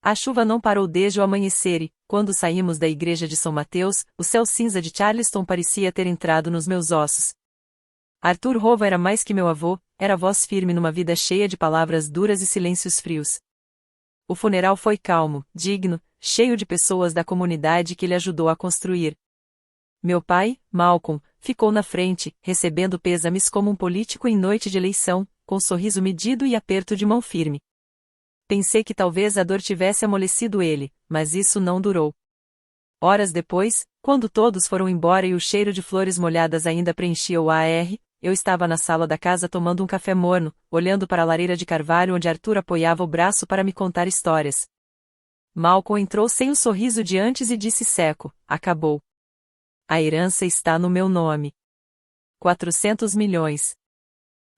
A chuva não parou desde o amanhecer e, quando saímos da igreja de São Mateus, o céu cinza de Charleston parecia ter entrado nos meus ossos. Arthur Hova era mais que meu avô, era voz firme numa vida cheia de palavras duras e silêncios frios. O funeral foi calmo, digno, cheio de pessoas da comunidade que ele ajudou a construir. Meu pai, Malcolm, ficou na frente, recebendo pêsames como um político em noite de eleição, com sorriso medido e aperto de mão firme. Pensei que talvez a dor tivesse amolecido ele, mas isso não durou. Horas depois, quando todos foram embora e o cheiro de flores molhadas ainda preenchia o ar, eu estava na sala da casa tomando um café morno, olhando para a lareira de carvalho onde Arthur apoiava o braço para me contar histórias. Malcolm entrou sem o sorriso de antes e disse seco: acabou. A herança está no meu nome. 400 milhões.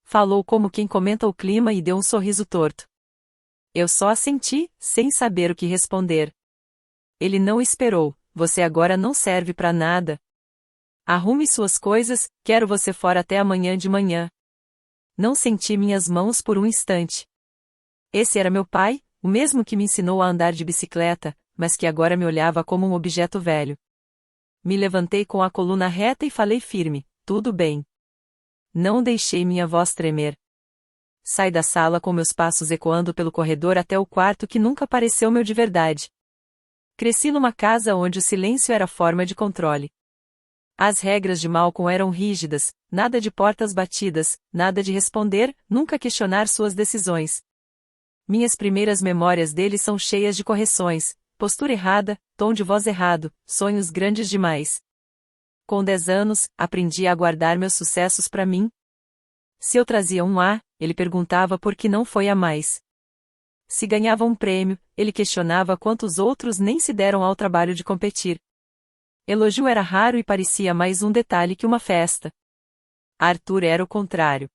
Falou como quem comenta o clima e deu um sorriso torto. Eu só assenti, sem saber o que responder. Ele não esperou: você agora não serve para nada. Arrume suas coisas, quero você fora até amanhã de manhã. Não senti minhas mãos por um instante. Esse era meu pai, o mesmo que me ensinou a andar de bicicleta, mas que agora me olhava como um objeto velho. Me levantei com a coluna reta e falei firme: tudo bem. Não deixei minha voz tremer. Saí da sala com meus passos ecoando pelo corredor até o quarto que nunca pareceu meu de verdade. Cresci numa casa onde o silêncio era forma de controle. As regras de Malcolm eram rígidas: nada de portas batidas, nada de responder, nunca questionar suas decisões. Minhas primeiras memórias dele são cheias de correções: postura errada, tom de voz errado, sonhos grandes demais. Com 10 anos, aprendi a guardar meus sucessos para mim. Se eu trazia um A, ele perguntava por que não foi a mais. Se ganhava um prêmio, ele questionava quantos outros nem se deram ao trabalho de competir. Elogio era raro e parecia mais um detalhe que uma festa. Arthur era o contrário.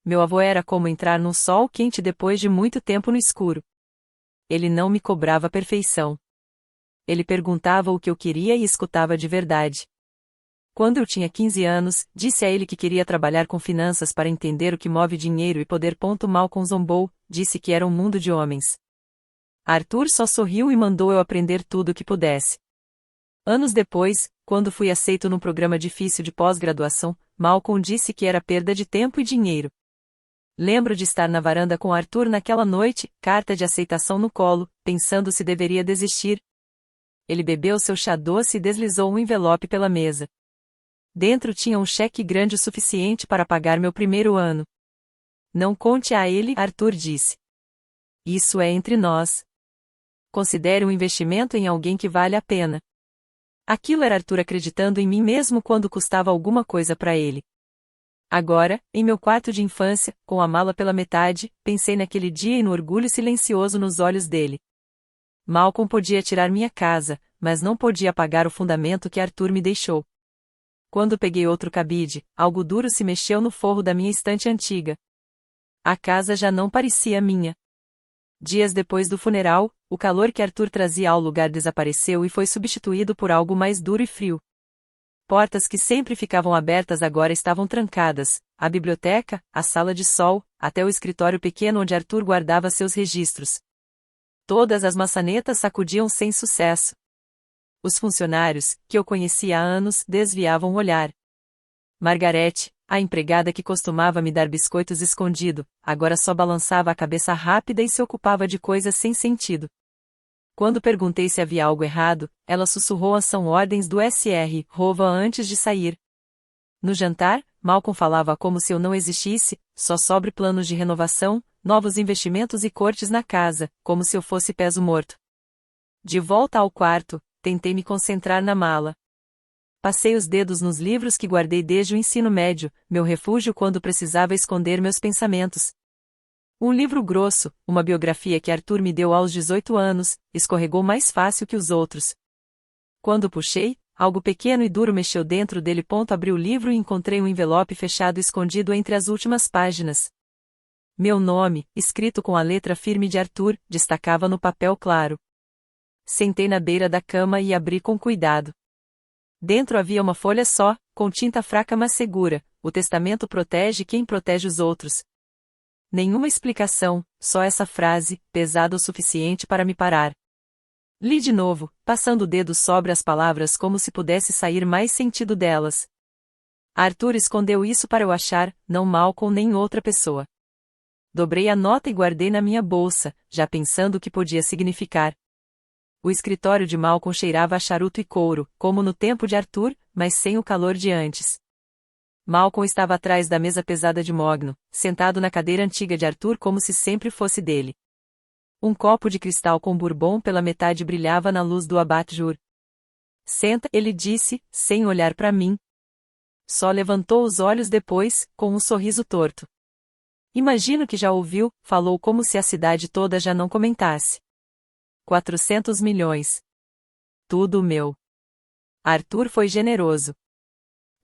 Meu avô era como entrar num sol quente depois de muito tempo no escuro. Ele não me cobrava perfeição. Ele perguntava o que eu queria e escutava de verdade. Quando eu tinha 15 anos, disse a ele que queria trabalhar com finanças para entender o que move dinheiro e poder. Malcolm zombou, disse que era um mundo de homens. Arthur só sorriu e mandou eu aprender tudo o que pudesse. Anos depois, quando fui aceito num programa difícil de pós-graduação, Malcolm disse que era perda de tempo e dinheiro. Lembro de estar na varanda com Arthur naquela noite, carta de aceitação no colo, pensando se deveria desistir. Ele bebeu seu chá doce e deslizou um envelope pela mesa. Dentro tinha um cheque grande o suficiente para pagar meu primeiro ano. Não conte a ele, Arthur disse. Isso é entre nós. Considere um investimento em alguém que vale a pena. Aquilo era Arthur acreditando em mim mesmo quando custava alguma coisa para ele. Agora, em meu quarto de infância, com a mala pela metade, pensei naquele dia e no orgulho silencioso nos olhos dele. Malcolm podia tirar minha casa, mas não podia apagar o fundamento que Arthur me deixou. Quando peguei outro cabide, algo duro se mexeu no forro da minha estante antiga. A casa já não parecia minha. Dias depois do funeral, o calor que Arthur trazia ao lugar desapareceu e foi substituído por algo mais duro e frio. Portas que sempre ficavam abertas agora estavam trancadas: a biblioteca, a sala de sol, até o escritório pequeno onde Arthur guardava seus registros. Todas as maçanetas sacudiam sem sucesso. Os funcionários, que eu conhecia há anos, desviavam o olhar. Margarete, a empregada que costumava me dar biscoitos escondido, agora só balançava a cabeça rápida e se ocupava de coisas sem sentido. Quando perguntei se havia algo errado, ela sussurrou: são ordens do Sr. Hova antes de sair. No jantar, Malcolm falava como se eu não existisse, só sobre planos de renovação, novos investimentos e cortes na casa, como se eu fosse peso morto. De volta ao quarto, tentei me concentrar na mala. Passei os dedos nos livros que guardei desde o ensino médio, meu refúgio quando precisava esconder meus pensamentos. Um livro grosso, uma biografia que Arthur me deu aos 18 anos, escorregou mais fácil que os outros. Quando puxei, algo pequeno e duro mexeu dentro dele. Abri o livro e encontrei um envelope fechado escondido entre as últimas páginas. Meu nome, escrito com a letra firme de Arthur, destacava no papel claro. Sentei na beira da cama e abri com cuidado. Dentro havia uma folha só, com tinta fraca mas segura: o testamento protege quem protege os outros. Nenhuma explicação, só essa frase, pesada o suficiente para me parar. Li de novo, passando o dedo sobre as palavras como se pudesse sair mais sentido delas. Arthur escondeu isso para eu achar, não Malcolm nem outra pessoa. Dobrei a nota e guardei na minha bolsa, já pensando o que podia significar. O escritório de Malcolm cheirava a charuto e couro, como no tempo de Arthur, mas sem o calor de antes. Malcolm estava atrás da mesa pesada de mogno, sentado na cadeira antiga de Arthur como se sempre fosse dele. Um copo de cristal com bourbon pela metade brilhava na luz do abat-jour. Senta, ele disse, sem olhar para mim. Só levantou os olhos depois, com um sorriso torto. Imagino que já ouviu, falou como se a cidade toda já não comentasse. 400 milhões. Tudo meu. Arthur foi generoso.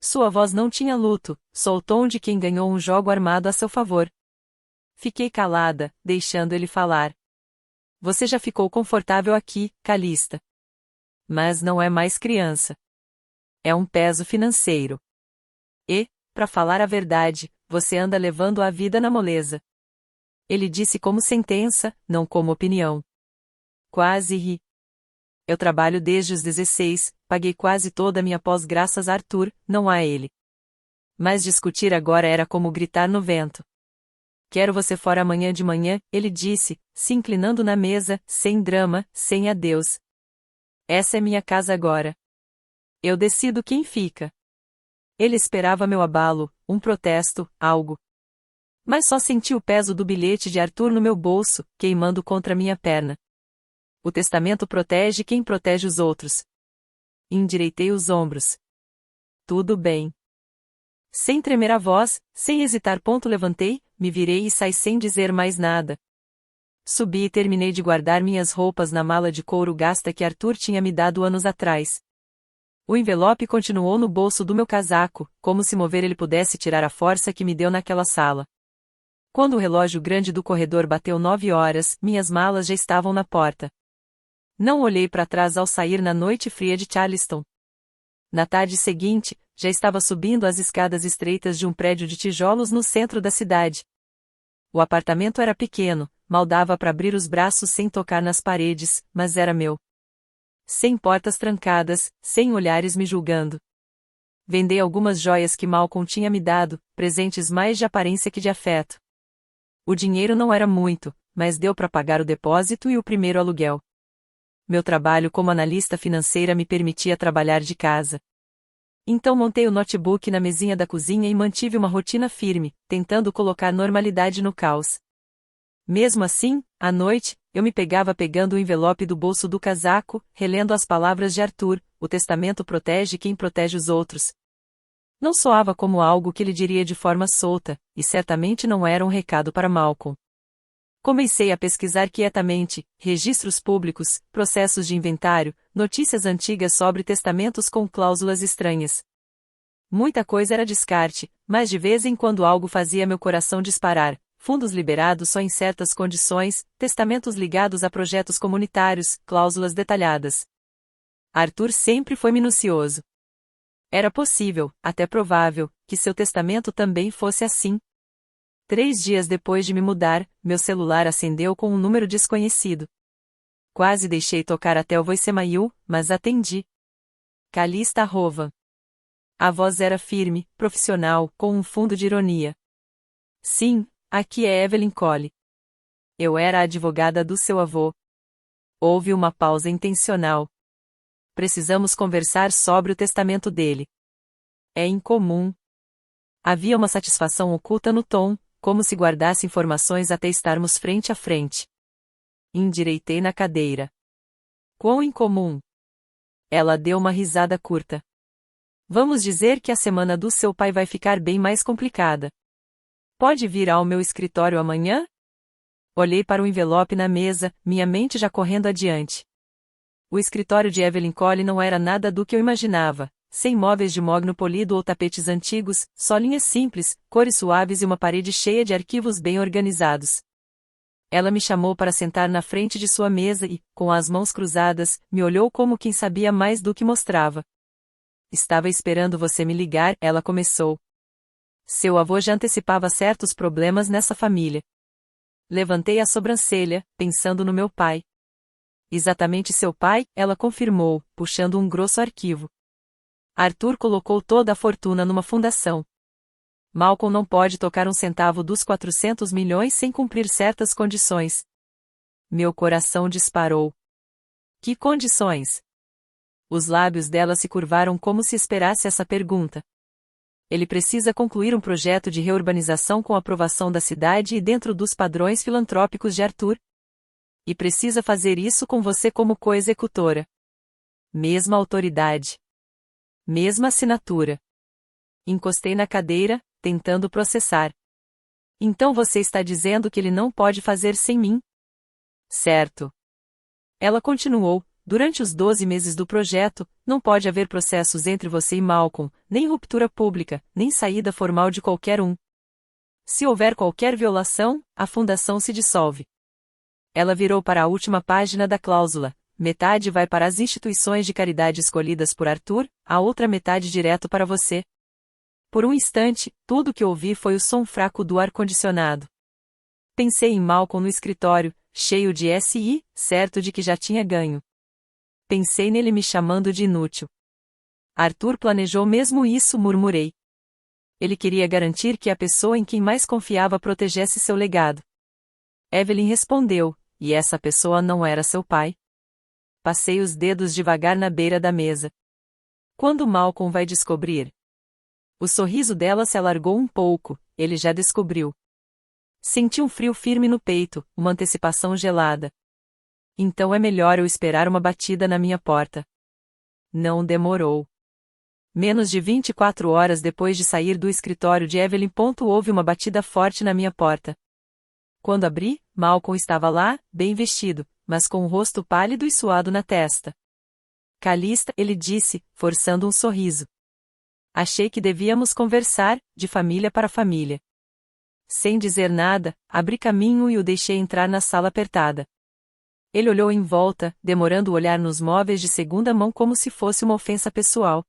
Sua voz não tinha luto, só o tom de quem ganhou um jogo armado a seu favor. Fiquei calada, deixando ele falar. Você já ficou confortável aqui, Calista. Mas não é mais criança. É um peso financeiro. E, para falar a verdade, você anda levando a vida na moleza. Ele disse como sentença, não como opinião. Quase ri. Eu trabalho desde os 16, paguei quase toda a minha pós graças a Arthur, não a ele. Mas discutir agora era como gritar no vento. Quero você fora amanhã de manhã, ele disse, se inclinando na mesa, sem drama, sem adeus. Essa é minha casa agora. Eu decido quem fica. Ele esperava meu abalo, um protesto, algo. Mas só senti o peso do bilhete de Arthur no meu bolso, queimando contra minha perna. O testamento protege quem protege os outros. Endireitei os ombros. Tudo bem. Sem tremer a voz, sem hesitar, levantei, me virei e saí sem dizer mais nada. Subi e terminei de guardar minhas roupas na mala de couro gasta que Arthur tinha me dado anos atrás. O envelope continuou no bolso do meu casaco, como se mover ele pudesse tirar a força que me deu naquela sala. Quando o relógio grande do corredor bateu 9 horas, minhas malas já estavam na porta. Não olhei para trás ao sair na noite fria de Charleston. Na tarde seguinte, já estava subindo as escadas estreitas de um prédio de tijolos no centro da cidade. O apartamento era pequeno, mal dava para abrir os braços sem tocar nas paredes, mas era meu. Sem portas trancadas, sem olhares me julgando. Vendi algumas joias que Malcolm tinha me dado, presentes mais de aparência que de afeto. O dinheiro não era muito, mas deu para pagar o depósito e o primeiro aluguel. Meu trabalho como analista financeira me permitia trabalhar de casa. Então montei o notebook na mesinha da cozinha e mantive uma rotina firme, tentando colocar normalidade no caos. Mesmo assim, à noite, eu me pegava pegando o envelope do bolso do casaco, relendo as palavras de Arthur, o testamento protege quem protege os outros. Não soava como algo que ele diria de forma solta, e certamente não era um recado para Malcolm. Comecei a pesquisar quietamente, registros públicos, processos de inventário, notícias antigas sobre testamentos com cláusulas estranhas. Muita coisa era descarte, mas de vez em quando algo fazia meu coração disparar. Fundos liberados só em certas condições, testamentos ligados a projetos comunitários, cláusulas detalhadas. Arthur sempre foi minucioso. Era possível, até provável, que seu testamento também fosse assim. 3 dias depois de me mudar, meu celular acendeu com um número desconhecido. Quase deixei tocar até o voicemail, mas atendi. Calista Rovan. A voz era firme, profissional, com um fundo de ironia. Sim, aqui é Evelyn Cole. Eu era a advogada do seu avô. Houve uma pausa intencional. Precisamos conversar sobre o testamento dele. É incomum. Havia uma satisfação oculta no tom, como se guardasse informações até estarmos frente a frente. Endireitei na cadeira. Quão incomum! Ela deu uma risada curta. Vamos dizer que a semana do seu pai vai ficar bem mais complicada. Pode vir ao meu escritório amanhã? Olhei para o envelope na mesa, minha mente já correndo adiante. O escritório de Evelyn Cole não era nada do que eu imaginava. Sem móveis de mogno polido ou tapetes antigos, só linhas simples, cores suaves e uma parede cheia de arquivos bem organizados. Ela me chamou para sentar na frente de sua mesa e, com as mãos cruzadas, me olhou como quem sabia mais do que mostrava. Estava esperando você me ligar, ela começou. Seu avô já antecipava certos problemas nessa família. Levantei a sobrancelha, pensando no meu pai. Exatamente seu pai, ela confirmou, puxando um grosso arquivo. Arthur colocou toda a fortuna numa fundação. Malcolm não pode tocar um centavo dos 400 milhões sem cumprir certas condições. Meu coração disparou. Que condições? Os lábios dela se curvaram como se esperasse essa pergunta. Ele precisa concluir um projeto de reurbanização com aprovação da cidade e dentro dos padrões filantrópicos de Arthur. E precisa fazer isso com você como coexecutora. Mesma autoridade. Mesma assinatura. Encostei na cadeira, tentando processar. Então você está dizendo que ele não pode fazer sem mim? Certo. Ela continuou. Durante os 12 meses do projeto, não pode haver processos entre você e Malcolm, nem ruptura pública, nem saída formal de qualquer um. Se houver qualquer violação, a fundação se dissolve. Ela virou para a última página da cláusula. Metade vai para as instituições de caridade escolhidas por Arthur, a outra metade direto para você. Por um instante, tudo que ouvi foi o som fraco do ar-condicionado. Pensei em Malcolm no escritório, cheio de SI, certo de que já tinha ganho. Pensei nele me chamando de inútil. Arthur planejou mesmo isso, murmurei. Ele queria garantir que a pessoa em quem mais confiava protegesse seu legado. Evelyn respondeu, e essa pessoa não era seu pai? Passei os dedos devagar na beira da mesa. Quando Malcolm vai descobrir? O sorriso dela se alargou um pouco, ele já descobriu. Senti um frio firme no peito, uma antecipação gelada. Então é melhor eu esperar uma batida na minha porta. Não demorou. Menos de 24 horas depois de sair do escritório de Evelyn. Houve uma batida forte na minha porta. Quando abri, Malcolm estava lá, bem vestido, mas com o rosto pálido e suado na testa. Calista, ele disse, forçando um sorriso. Achei que devíamos conversar, de família para família. Sem dizer nada, abri caminho e o deixei entrar na sala apertada. Ele olhou em volta, demorando o olhar nos móveis de segunda mão como se fosse uma ofensa pessoal.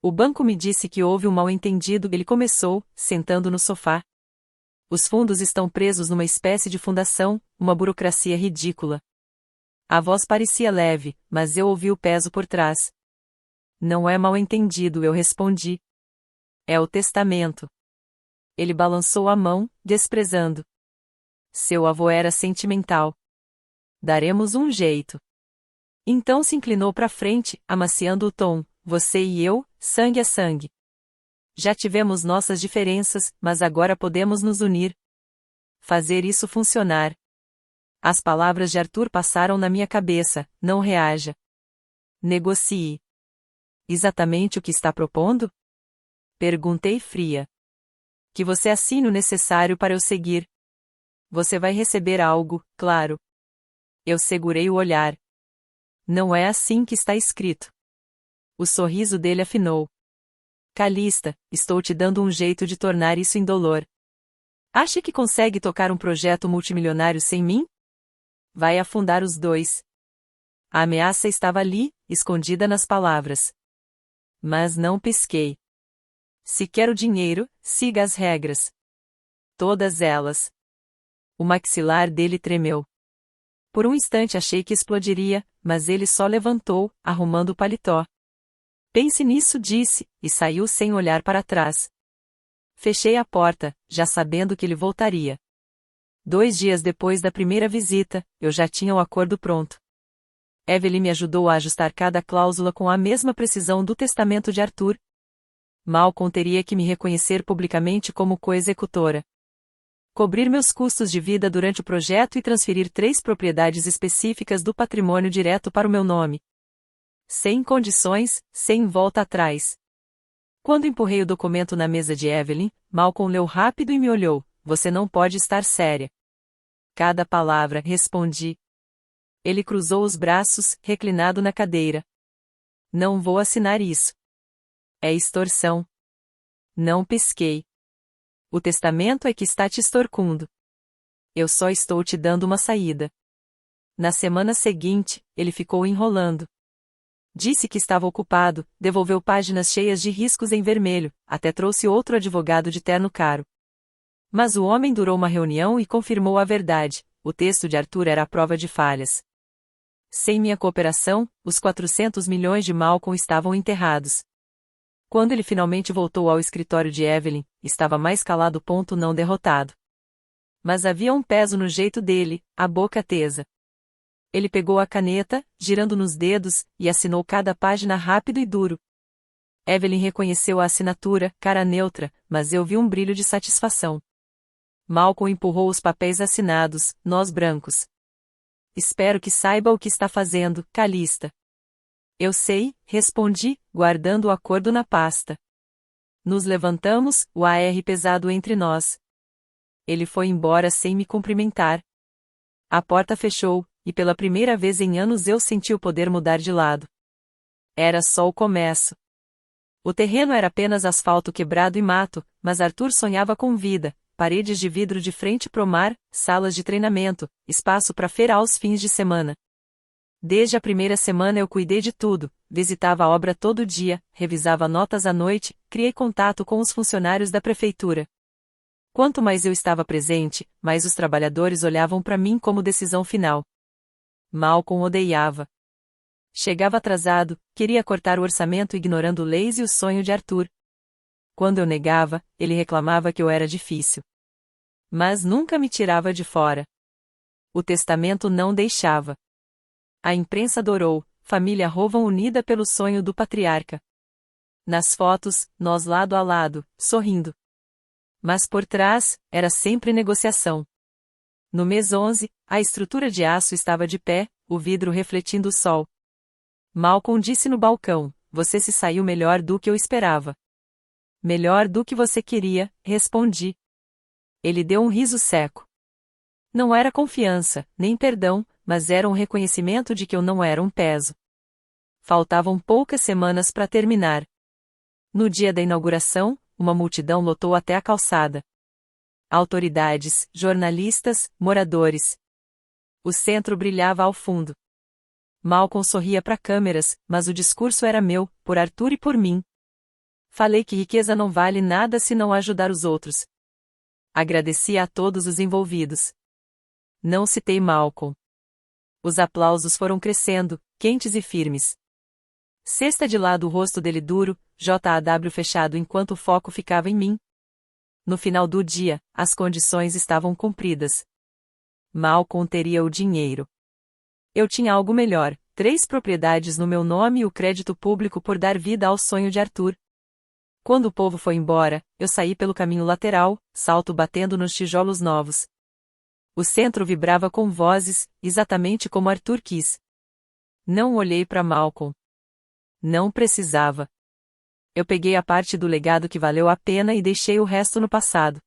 O banco me disse que houve um mal-entendido, ele começou, sentando no sofá. Os fundos estão presos numa espécie de fundação, uma burocracia ridícula. A voz parecia leve, mas eu ouvi o peso por trás. Não é mal-entendido, eu respondi. É o testamento. Ele balançou a mão, desprezando. Seu avô era sentimental. Daremos um jeito. Então se inclinou para frente, amaciando o tom. Você e eu, sangue a sangue. Já tivemos nossas diferenças, mas agora podemos nos unir. Fazer isso funcionar. As palavras de Arthur passaram na minha cabeça, não reaja. Negocie. Exatamente o que está propondo? Perguntei fria. Que você assine o necessário para eu seguir. Você vai receber algo, claro. Eu segurei o olhar. Não é assim que está escrito. O sorriso dele afinou. Calista, estou te dando um jeito de tornar isso indolor. Acha que consegue tocar um projeto multimilionário sem mim? Vai afundar os dois. A ameaça estava ali, escondida nas palavras. Mas não pisquei. Se quer o dinheiro, siga as regras. Todas elas. O maxilar dele tremeu. Por um instante achei que explodiria, mas ele só levantou, arrumando o paletó. Pense nisso, disse, e saiu sem olhar para trás. Fechei a porta, já sabendo que ele voltaria. 2 dias depois da primeira visita, eu já tinha o acordo pronto. Evelyn me ajudou a ajustar cada cláusula com a mesma precisão do testamento de Arthur. Malcolm teria que me reconhecer publicamente como coexecutora. Cobrir meus custos de vida durante o projeto e transferir 3 propriedades específicas do patrimônio direto para o meu nome. Sem condições, sem volta atrás. Quando empurrei o documento na mesa de Evelyn, Malcolm leu rápido e me olhou. Você não pode estar séria. Cada palavra, respondi. Ele cruzou os braços, reclinado na cadeira. Não vou assinar isso. É extorsão. Não pisquei. O testamento é que está te extorquindo. Eu só estou te dando uma saída. Na semana seguinte, ele ficou enrolando. Disse que estava ocupado, devolveu páginas cheias de riscos em vermelho, até trouxe outro advogado de terno caro. Mas o homem durou uma reunião e confirmou a verdade: o texto de Arthur era a prova de falhas. Sem minha cooperação, os 400 milhões de Malcolm estavam enterrados. Quando ele finalmente voltou ao escritório de Evelyn, estava mais calado ponto não derrotado. Mas havia um peso no jeito dele, a boca tesa. Ele pegou a caneta, girando nos dedos, e assinou cada página rápido e duro. Evelyn reconheceu a assinatura, cara neutra, mas eu vi um brilho de satisfação. Malcolm empurrou os papéis assinados, nós brancos. Espero que saiba o que está fazendo, Calista. Eu sei, respondi, guardando o acordo na pasta. Nos levantamos, o ar pesado entre nós. Ele foi embora sem me cumprimentar. A porta fechou, e pela primeira vez em anos eu senti o poder mudar de lado. Era só o começo. O terreno era apenas asfalto quebrado e mato, mas Arthur sonhava com vida, paredes de vidro de frente pro mar, salas de treinamento, espaço para feira aos fins de semana. Desde a primeira semana eu cuidei de tudo, visitava a obra todo dia, revisava notas à noite, criei contato com os funcionários da prefeitura. Quanto mais eu estava presente, mais os trabalhadores olhavam para mim como decisão final. Malcolm odiava. Chegava atrasado, queria cortar o orçamento ignorando leis e o sonho de Arthur. Quando eu negava, ele reclamava que eu era difícil. Mas nunca me tirava de fora. O testamento não deixava. A imprensa adorou, família Rowan unida pelo sonho do patriarca. Nas fotos, nós lado a lado, sorrindo. Mas por trás, era sempre negociação. No mês 11, a estrutura de aço estava de pé, o vidro refletindo o sol. Malcolm disse no balcão: você se saiu melhor do que eu esperava. Melhor do que você queria, respondi. Ele deu um riso seco. Não era confiança, nem perdão, mas era um reconhecimento de que eu não era um peso. Faltavam poucas semanas para terminar. No dia da inauguração, uma multidão lotou até a calçada. Autoridades, jornalistas, moradores. O centro brilhava ao fundo. Malcolm sorria para câmeras, mas o discurso era meu, por Arthur e por mim. Falei que riqueza não vale nada se não ajudar os outros. Agradeci a todos os envolvidos. Não citei Malcolm. Os aplausos foram crescendo, quentes e firmes. Cesta de lado o rosto dele duro, JAW fechado enquanto o foco ficava em mim. No final do dia, as condições estavam cumpridas. Malcolm teria o dinheiro. Eu tinha algo melhor, 3 propriedades no meu nome e o crédito público por dar vida ao sonho de Arthur. Quando o povo foi embora, eu saí pelo caminho lateral, salto batendo nos tijolos novos. O centro vibrava com vozes, exatamente como Arthur quis. Não olhei para Malcolm. Não precisava. Eu peguei a parte do legado que valeu a pena e deixei o resto no passado.